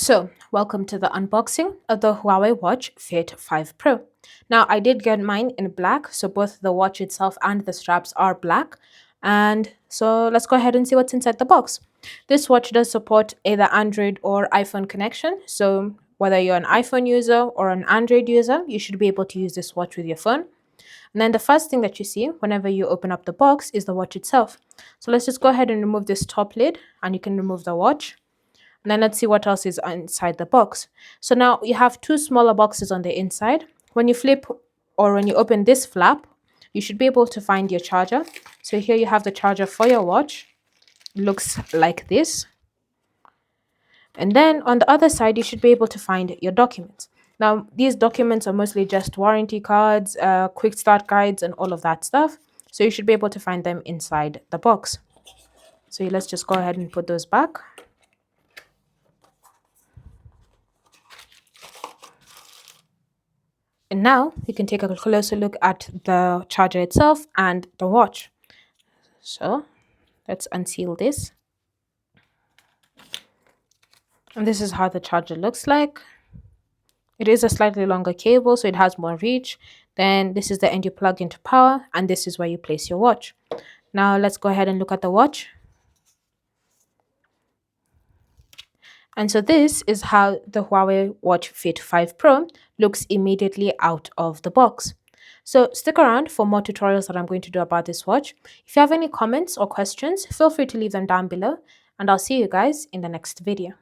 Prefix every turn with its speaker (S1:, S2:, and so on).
S1: So, welcome to the unboxing of the Huawei Watch Fit 5 Pro. Now, I did get mine in black, so both the watch itself and the straps are black. And so let's go ahead and see what's inside the box. This watch does support either Android or iPhone connection. So whether you're an iPhone user or an Android user, you should be able to use this watch with your phone. And then the first thing that you see whenever you open up the box is the watch itself. So let's just go ahead and remove this top lid, and you can remove the watch. And then let's see what else is inside the box. So now you have two smaller boxes on the inside. When you flip or when you open this flap, you should be able to find your charger. So here you have the charger for your watch. It looks like this. And then on the other side, you should be able to find your documents. Now, these documents are mostly just warranty cards, quick start guides, and all of that stuff. So you should be able to find them inside the box. So let's just go ahead and put those back. And now you can take a closer look at the charger itself and the watch. So let's unseal this. And this is how the charger looks like. It is a slightly longer cable, so it has more reach. Then this is the end you plug into power, and this is where you place your watch. Now let's go ahead and look at the watch. And so this is how the Huawei Watch Fit 5 Pro looks immediately out of the box. So stick around for more tutorials that I'm going to do about this watch. If you have any comments or questions, feel free to leave them down below, and I'll see you guys in the next video.